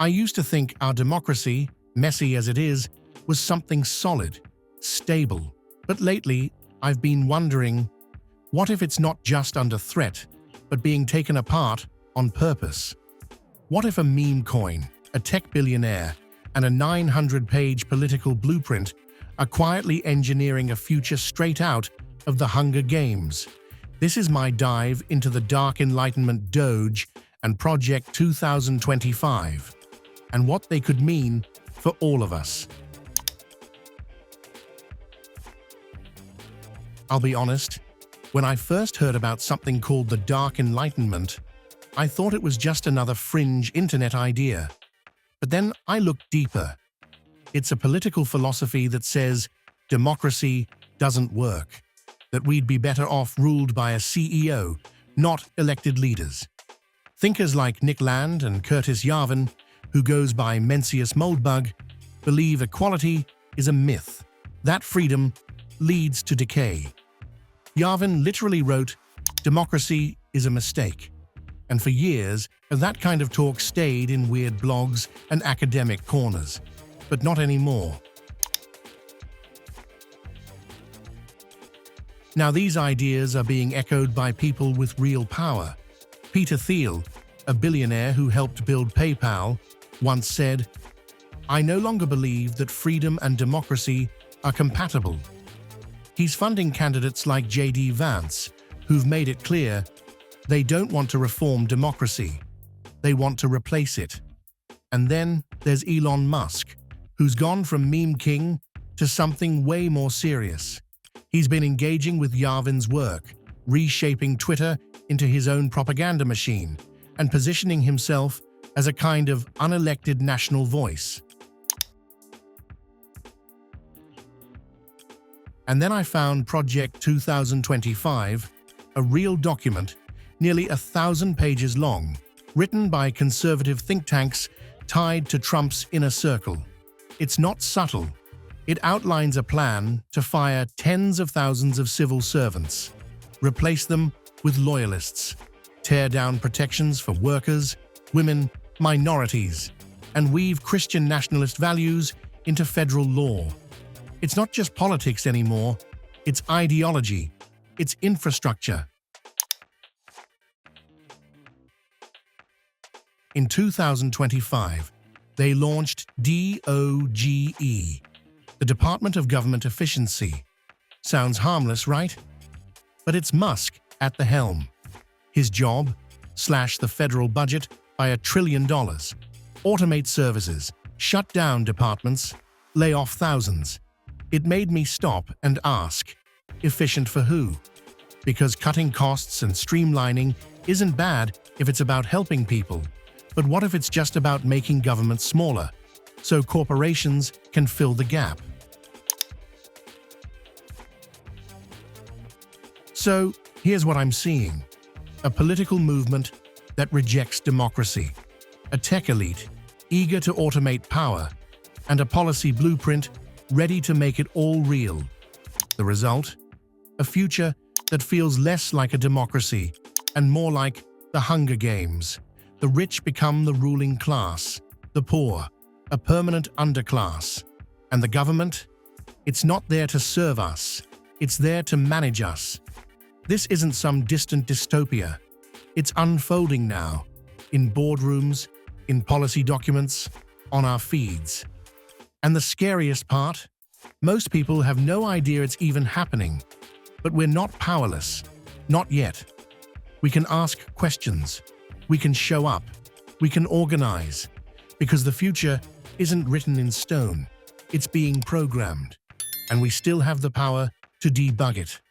I used to think our democracy, messy as it is, was something solid, stable. But lately, I've been wondering, what if it's not just under threat, but being taken apart on purpose? What if a meme coin, a tech billionaire, and a 900-page political blueprint are quietly engineering a future straight out of the Hunger Games? This is my dive into the Dark Enlightenment Doge and Project 2025, and what they could mean for all of us. I'll be honest, when I first heard about something called the Dark Enlightenment, I thought it was just another fringe internet idea. But then I looked deeper. It's a political philosophy that says democracy doesn't work, that we'd be better off ruled by a CEO, not elected leaders. Thinkers like Nick Land and Curtis Yarvin, who goes by Mencius Moldbug, believe equality is a myth, that freedom leads to decay. Yarvin literally wrote, "Democracy is a mistake." And for years, that kind of talk stayed in weird blogs and academic corners. But not anymore. Now these ideas are being echoed by people with real power. Peter Thiel, a billionaire who helped build PayPal, once said, "I no longer believe that freedom and democracy are compatible." He's funding candidates like J.D. Vance, who've made it clear they don't want to reform democracy. They want to replace it. And then there's Elon Musk, who's gone from meme king to something way more serious. He's been engaging with Yarvin's work, reshaping Twitter into his own propaganda machine, and positioning himself as a kind of unelected national voice. And then I found Project 2025, a real document, nearly 1,000 pages long, written by conservative think tanks tied to Trump's inner circle. It's not subtle. It outlines a plan to fire tens of thousands of civil servants, replace them with loyalists, tear down protections for workers, women, minorities, and weave Christian nationalist values into federal law. It's not just politics anymore, it's ideology, it's infrastructure. In 2025, they launched DOGE, the Department of Government Efficiency. Sounds harmless, right? But it's Musk at the helm. His job? Slash the federal budget by $1 trillion. Automate services, shut down departments, lay off thousands. It made me stop and ask, efficient for who? Because cutting costs and streamlining isn't bad if it's about helping people. But what if it's just about making government smaller, so corporations can fill the gap? So, here's what I'm seeing. A political movement that rejects democracy. A tech elite, eager to automate power. And a policy blueprint ready to make it all real. The result? A future that feels less like a democracy and more like the Hunger Games. The rich become the ruling class, the poor, a permanent underclass. And the government? It's not there to serve us, it's there to manage us. This isn't some distant dystopia. It's unfolding now, in boardrooms, in policy documents, on our feeds. And the scariest part? Most people have no idea it's even happening. But we're not powerless. Not yet. We can ask questions. We can show up. We can organize. Because the future isn't written in stone. It's being programmed. And we still have the power to debug it.